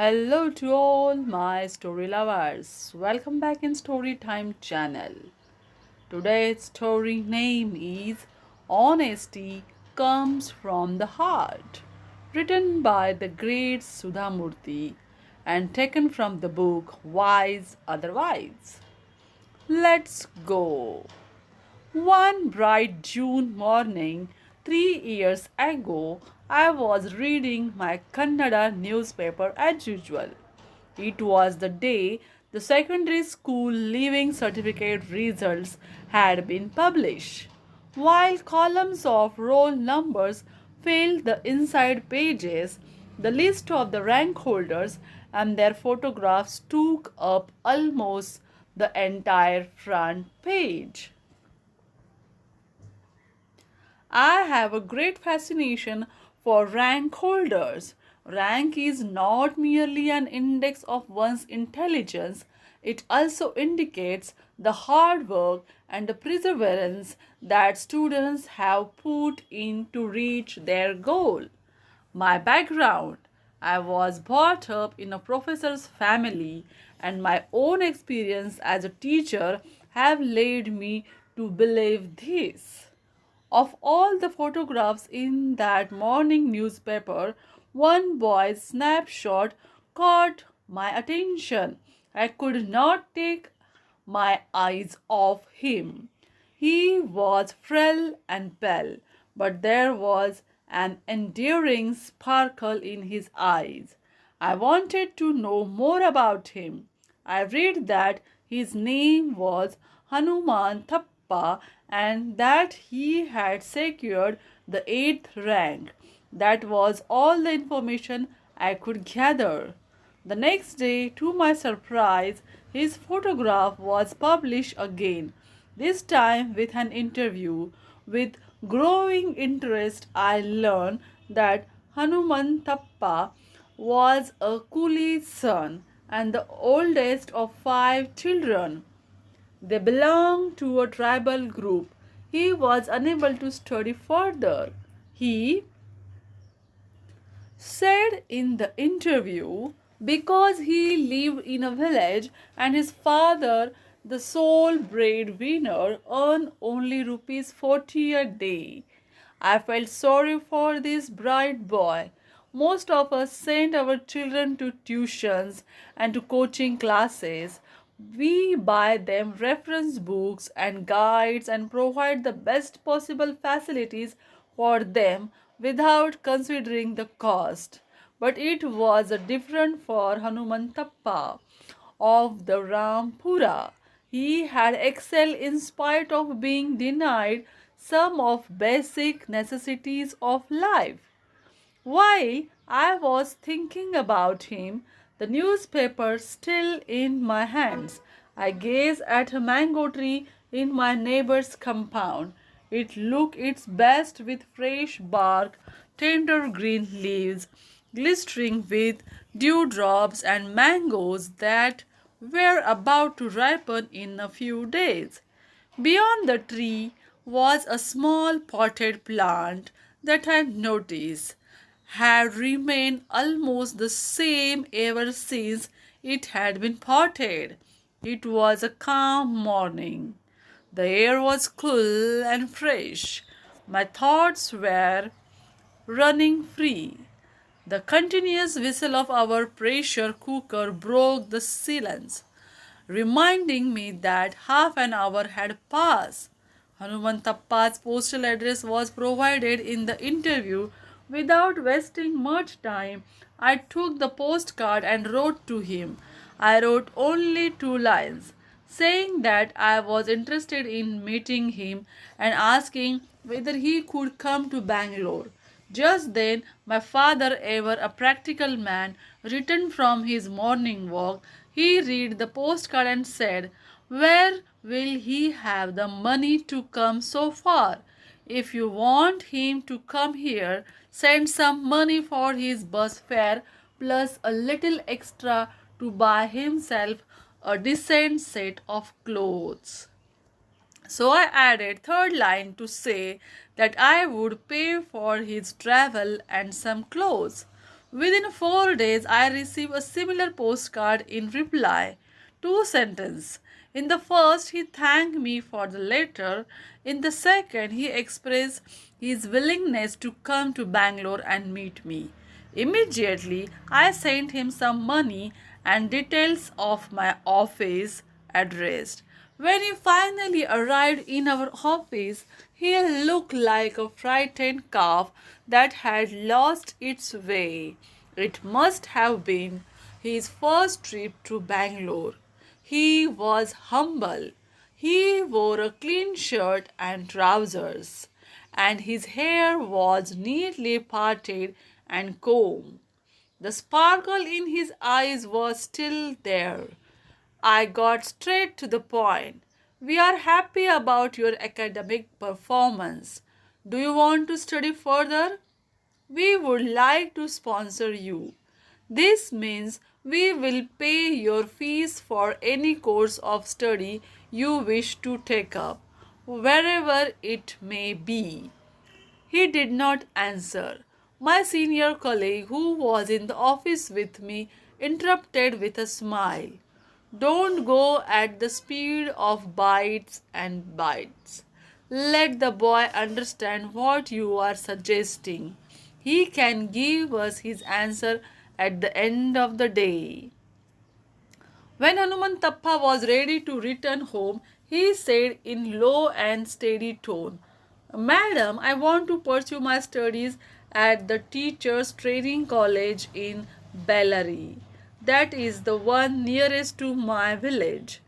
Hello to all my story lovers. Welcome back in Storytime channel. Today's story name is Honesty Comes from the Heart, written by the great Sudha Murty and taken from the book Wise Otherwise. Let's go. One bright June morning, 3 years ago, I was reading my Kannada newspaper as usual. It was the day the secondary school leaving certificate results had been published. While columns of roll numbers filled the inside pages, the list of the rank holders and their photographs took up almost the entire front page. I have a great fascination for rank holders. Rank is not merely an index of one's intelligence, it also indicates the hard work and the perseverance that students have put in to reach their goal. My background: I was brought up in a professor's family, and my own experience as a teacher have led me to believe this. Of all the photographs in that morning newspaper, one boy's snapshot caught my attention. I could not take my eyes off him. He was frail and pale, but there was an enduring sparkle in his eyes. I wanted to know more about him. I read that his name was Hanuman Thappa and that he had secured the eighth rank. That was all the information I could gather. The next day, to my surprise, his photograph was published again, this time with an interview. With growing interest, I learned that Hanumanthappa was a coolie's son and the oldest of five children. They belonged to a tribal group. He was unable to study further. He said in the interview because he lived in a village and his father, the sole breadwinner, earned only rupees 40 a day. I felt sorry for this bright boy. Most of us sent our children to tuitions and to coaching classes. We buy them reference books and guides and provide the best possible facilities for them without considering the cost. But it was different for Hanumantappa of the Rampura. He had excelled in spite of being denied some of basic necessities of life. While I was thinking about him, the newspaper still in my hands, I gazed at a mango tree in my neighbor's compound. It looked its best with fresh bark, tender green leaves, glistering with dewdrops and mangoes that were about to ripen in a few days. Beyond the tree was a small potted plant that I noticed had remained almost the same ever since it had been potted. It was a calm morning. The air was cool and fresh. My thoughts were running free. The continuous whistle of our pressure cooker broke the silence, reminding me that half an hour had passed. Hanumantappa's postal address was provided in the interview. Without wasting much time, I took the postcard and wrote to him. I wrote only 2 lines, saying that I was interested in meeting him and asking whether he could come to Bangalore. Just then, my father, ever a practical man, returned from his morning walk. He read the postcard and said, "Where will he have the money to come so far? If you want him to come here, send some money for his bus fare plus a little extra to buy himself a decent set of clothes." So I added third line to say that I would pay for his travel and some clothes. Within 4 days, I received a similar postcard in reply. Two sentences. In the first, he thanked me for the letter. In the second, he expressed his willingness to come to Bangalore and meet me. Immediately, I sent him some money and details of my office address. When he finally arrived in our office, he looked like a frightened calf that had lost its way. It must have been his first trip to Bangalore. He was humble. He wore a clean shirt and trousers, and his hair was neatly parted and combed. The sparkle in his eyes was still there. I got straight to the point. We are happy about your academic performance. Do you want to study further? We would like to sponsor you. This means we will pay your fees for any course of study you wish to take up, wherever it may be. He did not answer. My senior colleague, who was in the office with me, interrupted with a smile. Don't go at the speed of bites and bites. Let the boy understand what you are suggesting. He can give us his answer at the end of the day. When Hanumantappa was ready to return home, he said in low and steady tone, Madam, I want to pursue my studies at the Teachers Training College in Bellary. That is the one nearest to my village.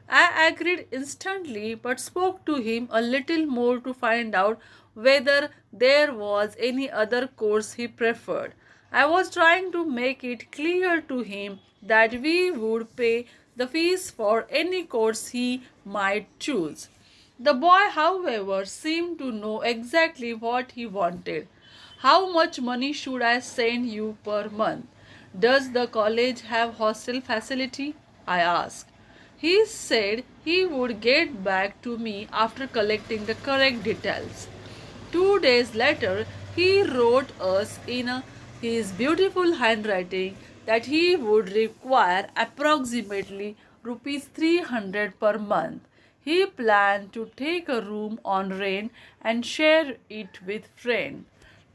I agreed instantly but spoke to him a little more to find out whether there was any other course he preferred. I was trying to make it clear to him that we would pay the fees for any course he might choose. The boy, however, seemed to know exactly what he wanted. How much money should I send you per month? Does the college have hostel facility? I asked. He said he would get back to me after collecting the correct details. 2 days later, he wrote us in his beautiful handwriting that he would require approximately rupees 300 per month. He planned to take a room on rent and share it with friends.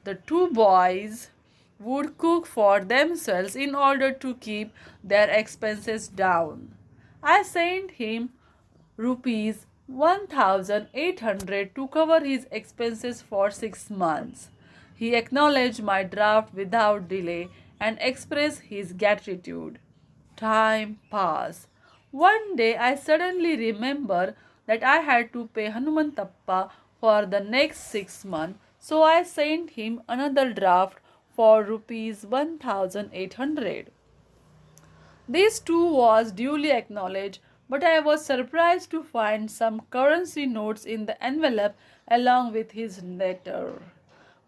The two boys would cook for themselves in order to keep their expenses down. I sent him rupees 1800 to cover his expenses for 6 months. He acknowledged my draft without delay and expressed his gratitude. Time passed. One day I suddenly remembered that I had to pay Hanumantappa for the next 6 months, so I sent him another draft for rupees 1800. This too was duly acknowledged, but I was surprised to find some currency notes in the envelope along with his letter.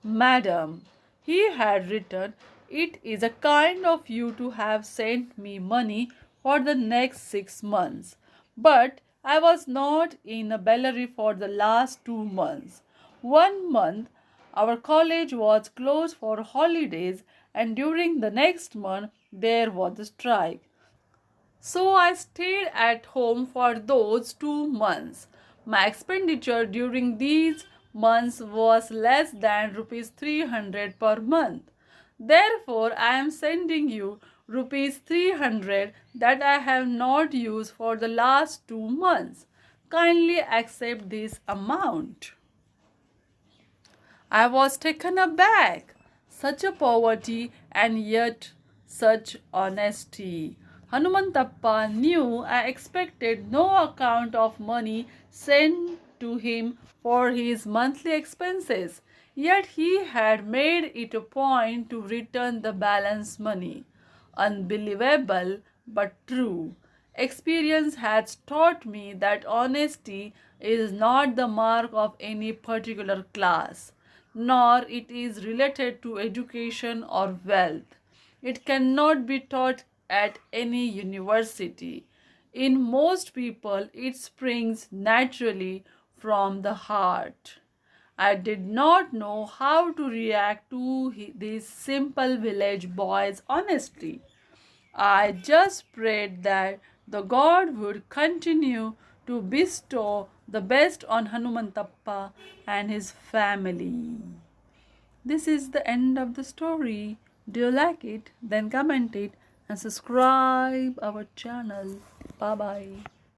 Madam, he had written, it is a kind of you to have sent me money for the next 6 months. But I was not in a Bellary for the last 2 months. 1 month our college was closed for holidays, and during the next month there was a strike. So I stayed at home for those 2 months. My expenditure during these months was less than rupees 300 per month. Therefore, I am sending you rupees 300 that I have not used for the last 2 months. Kindly accept this amount. I was taken aback. Such a poverty and yet such honesty. Hanumantappa knew I expected no account of money sent to him for his monthly expenses, yet he had made it a point to return the balance money. Unbelievable but true. Experience has taught me that honesty is not the mark of any particular class, nor it is related to education or wealth. It cannot be taught at any university. In most people, it springs naturally from the heart. I did not know how to react to this simple village boy's honesty. I just prayed that the God would continue to bestow the best on Hanumantappa and his family. This is the end of the story. Do you like it? Then comment it and subscribe our channel. Bye bye.